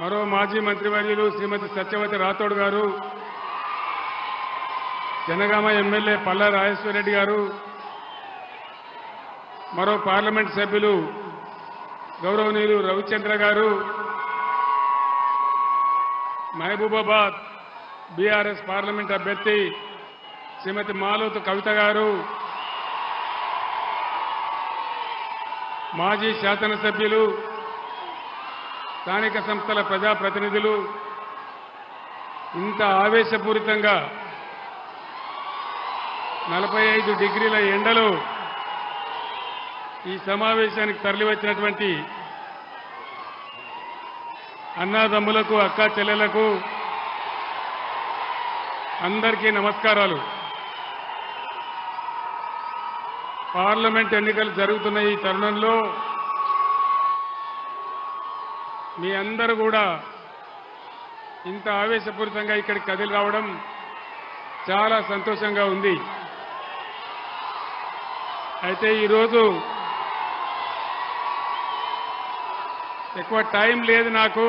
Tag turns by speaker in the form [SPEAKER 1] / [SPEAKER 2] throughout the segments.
[SPEAKER 1] మరో మాజీ మంత్రివర్యులు శ్రీమతి సత్యవతి రాథోడ్ గారు, జనగామ ఎమ్మెల్యే పల్లా రాజేశ్వరరెడ్డి గారు, మరో పార్లమెంట్ సభ్యులు గౌరవనీయులు రవిచంద్ర గారు, మహబూబాబాద్ బీఆర్ఎస్ పార్లమెంట్ అభ్యర్థి శ్రీమతి మాలోతు కవిత గారు, మాజీ శాసనసభ్యులు, స్థానిక సంస్థల ప్రజాప్రతినిధులు, ఇంత ఆవేశపూరితంగా 45 డిగ్రీల ఎండలో ఈ సమావేశానికి తరలివచ్చినటువంటి అన్నాదమ్ములకు, అక్కా చెల్లెలకు అందరికీ నమస్కారాలు. పార్లమెంట్ ఎన్నికలు జరుగుతున్న ఈ తరుణంలో మీ అందరూ కూడా ఇంత ఆవేశపూరితంగా ఇక్కడికి కదిలి రావడం చాలా సంతోషంగా ఉంది. అయితే ఈరోజు ఎక్కువ టైం లేదు నాకు.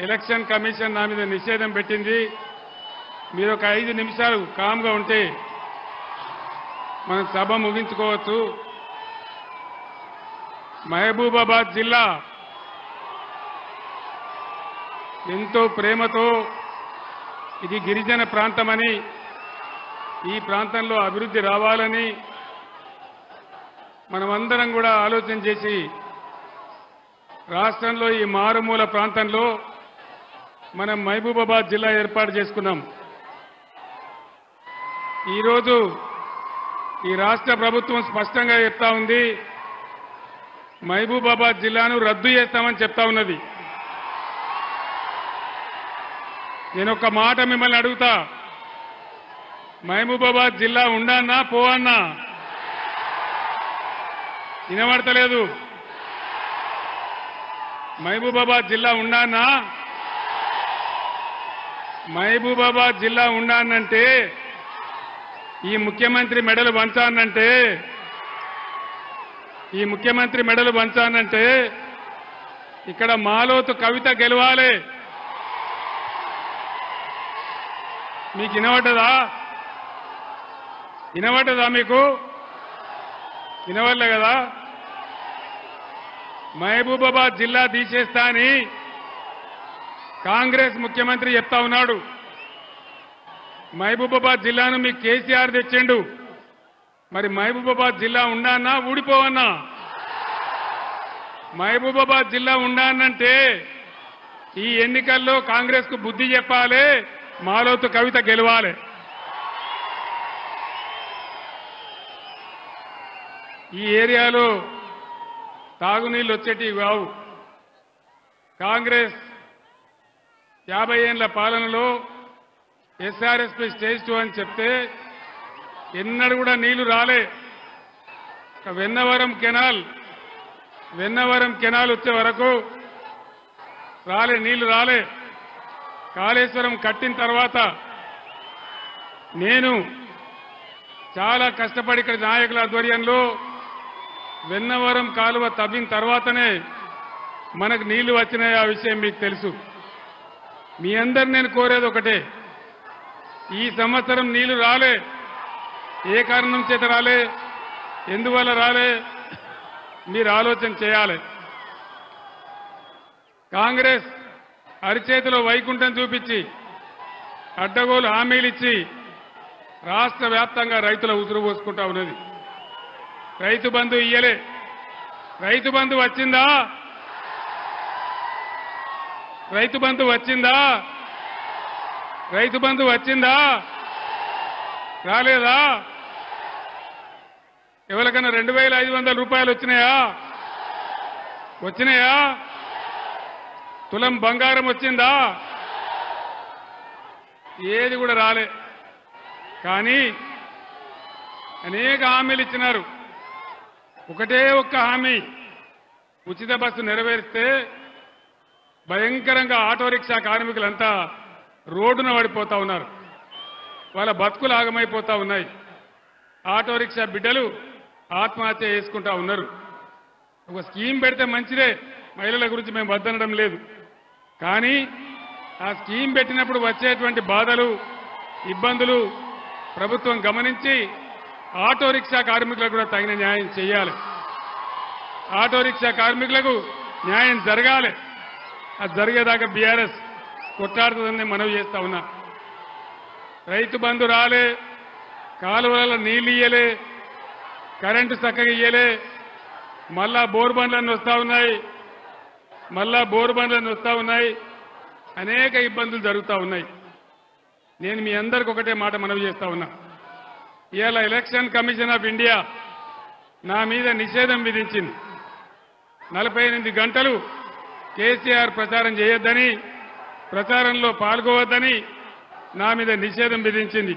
[SPEAKER 1] ఎలక్షన్ కమిషన్ నా మీద నిషేధం పెట్టింది. మీరు ఒక 5 నిమిషాలు కామ్గా ఉంటే మనం సభ ముగించుకోవచ్చు. మహబూబాబాద్ జిల్లా ఎంతో ప్రేమతో ఇది గిరిజన ప్రాంతమని, ఈ ప్రాంతంలో అభివృద్ధి రావాలని మనమందరం కూడా ఆలోచన చేసి రాష్ట్రంలో ఈ మారుమూల ప్రాంతంలో మనం మహబూబాబాద్ జిల్లా ఏర్పాటు చేసుకున్నాం. ఈరోజు ఈ రాష్ట్ర ప్రభుత్వం స్పష్టంగా చెప్తా ఉంది, మహబూబాబాద్ జిల్లాను రద్దు చేస్తామని చెప్తా ఉన్నది. నేను ఒక మాట మిమ్మల్ని అడుగుతా, మహబూబాబాద్ జిల్లా ఉండన్నా పోవన్నా? వినబడతలేదు. మహబూబాబాద్ జిల్లా ఉండన్నా? మహబూబాబాద్ జిల్లా ఉండానంటే, ఈ ముఖ్యమంత్రి మెడలు వంచానంటే, ఇక్కడ మాలోతు కవిత గెలవాలి. మీకు వినబడ్డదా? మీకు వినవల్లే కదా. మహబూబాబాద్ జిల్లా తీసేస్తా అని కాంగ్రెస్ ముఖ్యమంత్రి చెప్తా ఉన్నాడు. మహబూబాబాద్ జిల్లాను మీకు కేసీఆర్ తెచ్చిండు. మరి మహబూబాబాద్ జిల్లా ఉండానా ఊడిపోవన్నా? మహబూబాబాద్ జిల్లా ఉండానంటే ఈ ఎన్నికల్లో కాంగ్రెస్ కు బుద్ధి చెప్పాలి, మాలోతు కవిత గెలవాలి. ఈ ఏరియాలో తాగునీళ్ళు వచ్చేటివి కావు. కాంగ్రెస్ 50 ఏళ్ల పాలనలో ఎస్ఆర్ఎస్పీ స్టేజ్ 2 అని చెప్తే ఎన్నడూ కూడా నీళ్లు రాలే. వెన్నవరం కెనాల్ వచ్చే వరకు నీళ్లు రాలే. కాళేశ్వరం కట్టిన తర్వాత నేను చాలా కష్టపడి ఇక్కడ నాయకుల ఆధ్వర్యంలో వెన్నవరం కాలువ తవ్విన తర్వాతనే మనకు నీళ్లు వచ్చినాయి. ఆ విషయం మీకు తెలుసు. మీ అందరు నేను కోరేది ఒకటే, ఈ సంవత్సరం నీళ్లు రాలే. ఏ కారణం చేత రాలే, ఎందువల్ల రాలే, మీరు ఆలోచన చేయాలి. కాంగ్రెస్ అరిచేతిలో వైకుంఠం చూపించి అడ్డగోలు హామీలు ఇచ్చి రాష్ట్ర వ్యాప్తంగా రైతుల ఉసురు పోసుకుంటా ఉన్నది. రైతు బంధు ఇయ్యలే. రైతు బంధు వచ్చిందా? రైతు బంధు వచ్చిందా? రాలేదా? ఎవరికైనా 2500 రూపాయలు వచ్చినాయా? తులం బంగారం వచ్చిందా? ఏది కూడా రాలే. కానీ అనేక హామీలు ఇచ్చినారు. ఒకటే ఒక్క హామీ, ఉచిత బస్సు నెరవేరిస్తే భయంకరంగా ఆటో రిక్షా కార్మికులంతా రోడ్డున పడిపోతా ఉన్నారు. వాళ్ళ బతుకులు ఆగమైపోతా ఉన్నాయి. ఆటో రిక్షా బిడ్డలు ఆత్మహత్య చేసుకుంటా ఉన్నారు. ఒక స్కీమ్ పెడితే మంచిదే, మహిళల గురించి మేము వద్దనడం లేదు. కానీ ఆ స్కీమ్ పెట్టినప్పుడు వచ్చేటువంటి బాధలు, ఇబ్బందులు ప్రభుత్వం గమనించి ఆటో రిక్షా కార్మికులకు కూడా తగిన న్యాయం చేయాలి. ఆటో రిక్షా కార్మికులకు న్యాయం జరగాలి. అది జరిగేదాకా బీఆర్ఎస్ కొట్లాడుతుందని మనవి చేస్తా ఉన్నా. రైతు బంధు రాలే, కాలువలలో నీళ్లు ఇయ్యలే, కరెంటు చక్కగా ఇయ్యలే, మళ్ళా బోర్ బండ్లన్నీ వస్తా ఉన్నాయి, అనేక ఇబ్బందులు జరుగుతూ ఉన్నాయి. నేను మీ అందరికి ఒకటే మాట మనవి చేస్తా ఉన్నా. ఇవాళ ఎలక్షన్ కమిషన్ ఆఫ్ ఇండియా నా మీద నిషేధం విధించింది. 48 గంటలు కేసీఆర్ ప్రచారం చేయొద్దని, ప్రచారంలో పాల్గొవద్దని నా మీద నిషేధం విధించింది.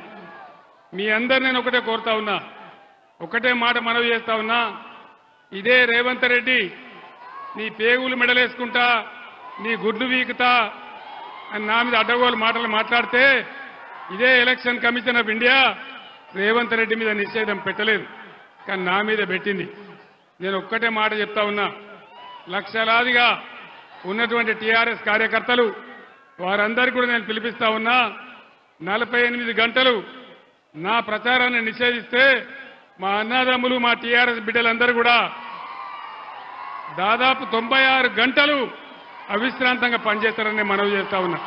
[SPEAKER 1] మీ అందరు నేను ఒకటే కోరుతా ఉన్నా, ఒకటే మాట మనవి చేస్తా ఉన్నా. ఇదే రేవంత్ రెడ్డి నీ పేగులు మెడలేసుకుంటా, నీ గుడ్లు వీకుతా అని నా మీద అడ్డగోలు మాటలు మాట్లాడితే, ఇదే election commission of India Revanth Reddy మీద నిషేధం పెట్టలేదు, కానీ నా మీద పెట్టింది. నేను ఒక్కటే మాట చెప్తా ఉన్నా, లక్షలాదిగా ఉన్నటువంటి టీఆర్ఎస్ కార్యకర్తలు వారందరికీ కూడా నేను పిలిపిస్తా ఉన్నా. 48 గంటలు నా ప్రచారాన్ని నిషేధిస్తే మా అన్నదమ్ములు, మా టీఆర్ఎస్ బిడ్డలందరూ కూడా దాదాపు 96 గంటలు అవిశ్రాంతంగా పనిచేస్తారని మనవి చేస్తా ఉన్నా.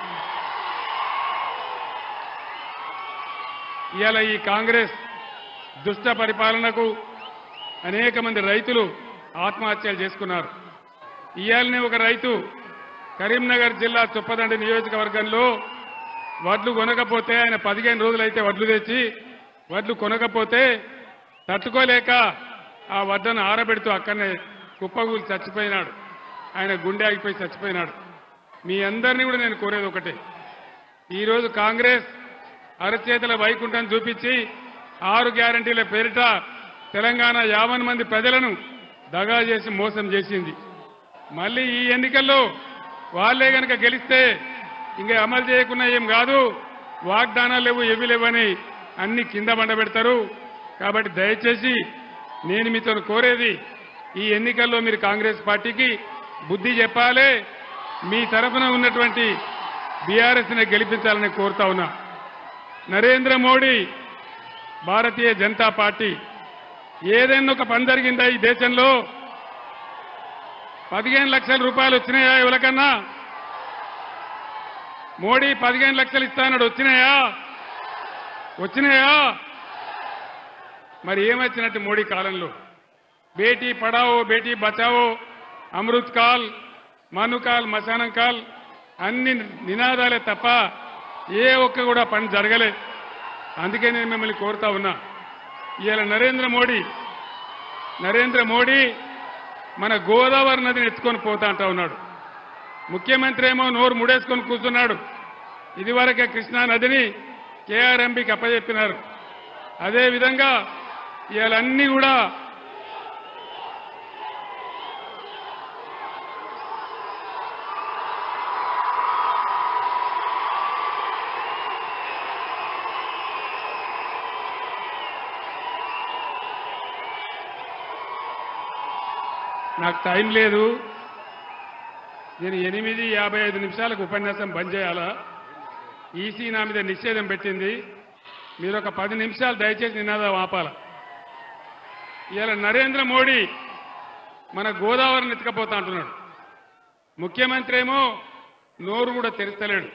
[SPEAKER 1] ఇవాళ ఈ కాంగ్రెస్ దుష్ట పరిపాలనకు అనేక మంది రైతులు ఆత్మహత్యలు చేసుకున్నారు. ఇవాళనే ఒక రైతు కరీంనగర్ జిల్లా చొప్పదండి నియోజకవర్గంలో వడ్లు కొనకపోతే, ఆయన 15 రోజులైతే వడ్లు తెచ్చి వడ్లు కొనకపోతే తట్టుకోలేక ఆ వడ్లను ఆరబెడుతూ అక్కడనే కుప్పగూలి చచ్చిపోయినాడు. ఆయన గుండె ఆగిపోయి చచ్చిపోయినాడు. మీ అందరినీ కూడా నేను కోరేది ఒకటే, ఈరోజు కాంగ్రెస్ అరచేతుల వైకుంఠం చూపించి 6 గ్యారంటీల పేరిట తెలంగాణ 50 మంది ప్రజలను దగా చేసి మోసం చేసింది. మళ్ళీ ఈ ఎన్నికల్లో వాళ్ళే గనక గెలిస్తే ఇంకా అమలు చేయకుండా ఏం కాదు, వాగ్దానాలు లేవు, ఏవి లేవని అన్ని కింద బండబెడతారు. కాబట్టి దయచేసి నేను మీతో కోరేది, ఈ ఎన్నికల్లో మీరు కాంగ్రెస్ పార్టీకి బుద్ధి చెప్పాలి, మీ తరఫున ఉన్నటువంటి బీఆర్ఎస్ని గెలిపించాలని కోరుతా ఉన్నా. నరేంద్ర మోడీ, భారతీయ జనతా పార్టీ ఏదైనా ఒక పని జరిగిందా ఈ దేశంలో? 15 లక్షల రూపాయలు వచ్చినాయా ఎవరికన్నా? మోడీ 15 లక్షలు ఇస్తానడు, వచ్చినాయా? మరి ఏమొచ్చినట్టు మోడీ కాలంలో? బేటీ పడావో, బేటీ బచావో, అమృత్ కాల్, మనుకాల్, మశానం కాల్ అన్ని నినాదాలే తప్ప ఏ ఒక్క కూడా పని జరగలే. అందుకే నేను మిమ్మల్ని కోరుతా ఉన్నా, ఇవాళ నరేంద్ర మోడీ మన గోదావరి నదిని ఎత్తుకొని పోతా అంటా ఉన్నాడు. ముఖ్యమంత్రి ఏమో నోరు ముడేసుకొని కూర్చున్నాడు. ఇదివరకే కృష్ణా నదిని కేఆర్ఎంబీకి అప్పచెప్పినారు. అదేవిధంగా ఇవాళ అన్ని కూడా నాకు టైం లేదు, నేను 8:55 నిమిషాలకు ఉపన్యాసం బంద్ చేయాలా? ఈసీ నా మీద నిషేధం పెట్టింది. మీరు ఒక 10 నిమిషాలు దయచేసి నినాదం ఆపాల. ఇవాళ నరేంద్ర మోడీ మన గోదావరిని ఎత్తుకపోతా అంటున్నాడు. ముఖ్యమంత్రి ఏమో నోరు కూడా తెరుస్తలేడు.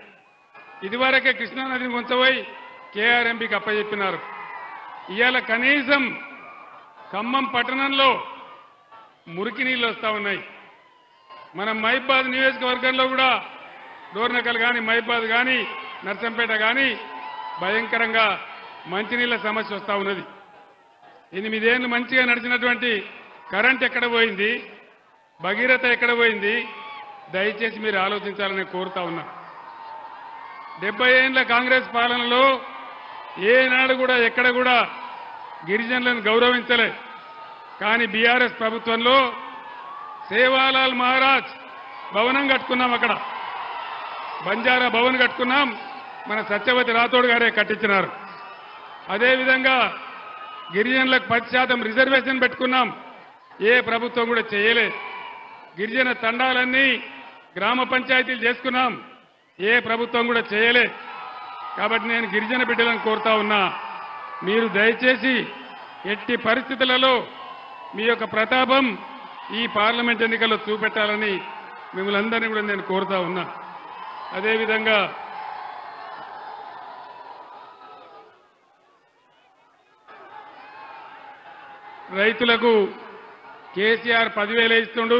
[SPEAKER 1] ఇదివరకే కృష్ణానదిని ఉంచబోయి కేఆర్ఎంబీకి అప్పచెప్పినారు. ఇవాళ కనీసం ఖమ్మం పట్టణంలో మురికి నీళ్ళు వస్తూ ఉన్నాయి. మన మహిబాద్ నియోజకవర్గంలో కూడా డోర్నకల్ కానీ, మహిబాద్ కానీ, నర్సంపేట కానీ భయంకరంగా మంచినీళ్ళ సమస్య వస్తూ ఉన్నది. 8 ఏళ్ళు మంచిగా నడిచినటువంటి కరెంట్ ఎక్కడ పోయింది? భగీరథ ఎక్కడ పోయింది? దయచేసి మీరు ఆలోచించాలని కోరుతా ఉన్నా. 70 ఏళ్ల కాంగ్రెస్ పాలనలో ఏనాడు కూడా ఎక్కడ కూడా గిరిజనులను గౌరవించలే. కానీ బీఆర్ఎస్ ప్రభుత్వంలో సేవాలాల్ మహారాజ్ భవనం కట్టుకున్నాం, అక్కడ బంజారా భవన్ కట్టుకున్నాం, మన సత్యవతి రాథోడ్ గారే కట్టించినారు. అదేవిధంగా గిరిజనులకు 10% రిజర్వేషన్ పెట్టుకున్నాం. ఏ ప్రభుత్వం కూడా చేయలే. గిరిజన తండాలన్నీ గ్రామ పంచాయతీలు చేసుకున్నాం, ఏ ప్రభుత్వం కూడా చేయలే. కాబట్టి నేను గిరిజన బిడ్డలను కోరుతా ఉన్నా, మీరు దయచేసి ఎట్టి పరిస్థితులలో మీ యొక్క ప్రతాపం ఈ పార్లమెంట్ ఎన్నికల్లో చూపెట్టాలని మిమ్మల్ని అందరినీ కూడా నేను కోరుతా ఉన్నా. అదేవిధంగా రైతులకు కేసీఆర్ 10,000 ఇస్తుండు,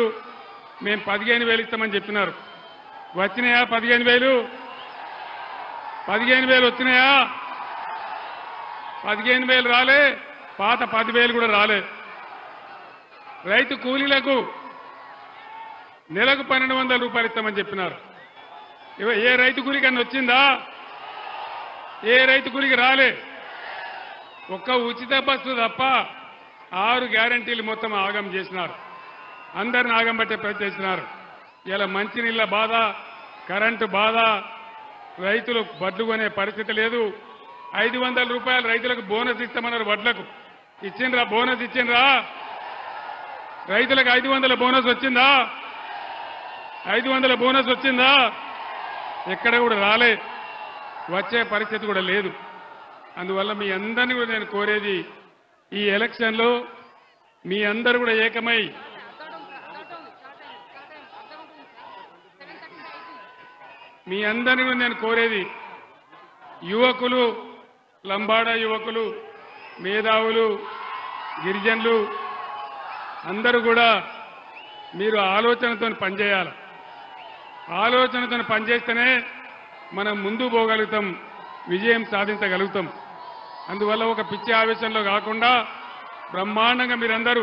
[SPEAKER 1] మేము 15,000 ఇస్తామని చెప్పినారు. వచ్చినాయా 15,000? 15,000 వచ్చినాయా? 15,000 రాలే, పాత 10,000 కూడా రాలే. రైతు కూలీలకు నెలకు 1,200 రూపాయలు ఇస్తామని చెప్పినారు. ఏ రైతు కూలికన్నా వచ్చిందా? ఏ రైతు కూలికి రాలే. ఒక్క ఉచిత బస్సు తప్ప 6 గ్యారంటీలు మొత్తం ఆగం చేసినారు. అందరిని ఆగం పట్టే ప్రయత్నం చేసినారు. ఇలా మంచినీళ్ళ బాధ, కరెంటు బాధ, రైతులు వడ్లు కొనే పరిస్థితి లేదు. 500 రూపాయలు రైతులకు బోనస్ ఇస్తామన్నారు. వడ్లకు ఇచ్చిండ్రా? బోనస్ ఇచ్చిండ్రా? రైతులకు 500 బోనస్ వచ్చిందా? 500 బోనస్ వచ్చిందా? ఎక్కడ కూడా రాలే, వచ్చే పరిస్థితి కూడా లేదు. అందువల్ల మీ అందరినీ కూడా నేను కోరేది, ఈ ఎలక్షన్లో మీ అందరూ కూడా ఏకమై మీ అందరినీ కూడా నేను కోరేది, యువకులు, లంబాడా యువకులు, మేధావులు, గిరిజనులు అందరూ కూడా మీరు ఆలోచనతో పనిచేయాలి. ఆలోచనతో పనిచేస్తేనే మనం ముందు పోగలుగుతాం, విజయం సాధించగలుగుతాం. అందువల్ల ఒక పిచ్చి ఆవేశంలో కాకుండా బ్రహ్మాండంగా మీరందరూ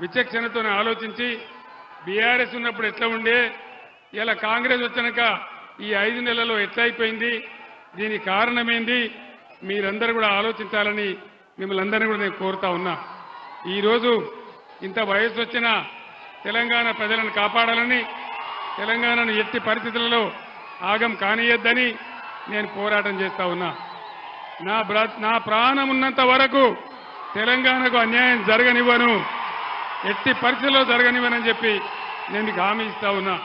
[SPEAKER 1] విచక్షణతో ఆలోచించి, బీఆర్ఎస్ ఉన్నప్పుడు ఎట్లా ఉండే, ఇలా కాంగ్రెస్ వచ్చినాక ఈ 5 నెలల్లో ఎట్లా అయిపోయింది, దీనికి కారణమేంది, మీరందరూ కూడా ఆలోచించాలని మిమ్మల్ని అందరినీ కూడా నేను కోరుతా ఉన్నా. ఈరోజు ఇంత వయసు వచ్చిన తెలంగాణ ప్రజలను కాపాడాలని, తెలంగాణను ఎట్టి పరిస్థితులలో ఆగం కానియద్దని నేను పోరాటం చేస్తా ఉన్నా. నా ప్రాణం ఉన్నంత వరకు తెలంగాణకు అన్యాయం జరగనివ్వను, ఎట్టి పరిస్థితుల్లో జరగనివ్వనని చెప్పి నేను మీకు హామీ ఇస్తా ఉన్నా.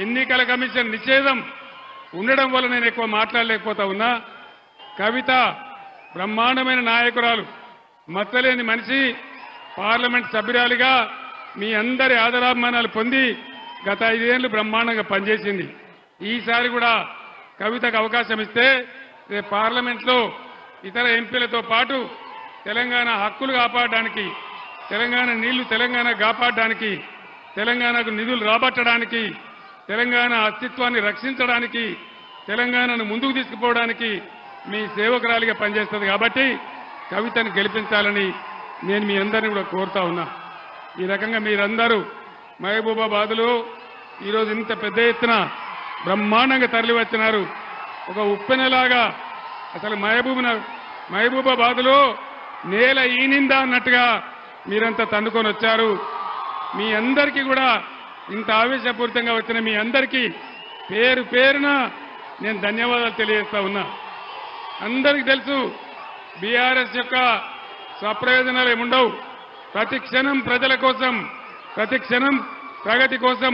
[SPEAKER 1] ఎన్నికల కమిషన్ నిషేధం ఉండడం వల్ల నేను ఎక్కువ మాట్లాడలేకపోతా ఉన్నా. కవిత బ్రహ్మాండమైన నాయకురాలు, మచ్చలేని మనిషి, పార్లమెంట్ సభ్యురాలిగా మీ అందరి ఆదరాభిమానాలు పొంది గత 5 ఏళ్లు బ్రహ్మాండంగా పనిచేసింది. ఈసారి కూడా కవితకు అవకాశం ఇస్తే రేపు పార్లమెంట్లో ఇతర ఎంపీలతో పాటు తెలంగాణ హక్కులు కాపాడడానికి, తెలంగాణ నీళ్లు తెలంగాణ కాపాడడానికి, తెలంగాణకు నిధులు రాబట్టడానికి, తెలంగాణ అస్తిత్వాన్ని రక్షించడానికి, తెలంగాణను ముందుకు తీసుకుపోవడానికి మీ సేవకురాలిగా పనిచేస్తుంది. కాబట్టి కవితను గెలిపించాలని నేను మీ అందరినీ కూడా కోరుతా ఉన్నా. ఈ రకంగా మీరందరూ మహబూబాబాద్లో ఈరోజు ఇంత పెద్ద ఎత్తున బ్రహ్మాండంగా తరలి వచ్చినారు. ఒక ఉప్పెనలాగా అసలు మహబూబాబాద్లో నేల ఈనిందా అన్నట్టుగా మీరంతా తన్నుకొని వచ్చారు. మీ అందరికీ కూడా ఇంత ఆవేశపూరితంగా వచ్చిన మీ అందరికీ పేరు పేరున నేను ధన్యవాదాలు తెలియజేస్తా ఉన్నా. అందరికీ తెలుసు బీఆర్ఎస్ యొక్క స్వప్రయోజనాలు ఏముండవు. ప్రతి క్షణం ప్రజల కోసం, ప్రతి క్షణం ప్రగతి కోసం,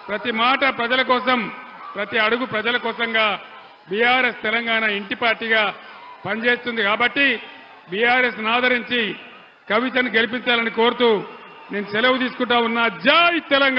[SPEAKER 1] ప్రతి మాట ప్రజల కోసం, ప్రతి అడుగు ప్రజల కోసంగా బీఆర్ఎస్ తెలంగాణ ఇంటి పార్టీగా పనిచేస్తుంది. కాబట్టి బీఆర్ఎస్ ఆదరించి కవితను గెలిపించాలని కోరుతూ నేను సెలవు తీసుకుంటా ఉన్నా. జై తెలంగాణ.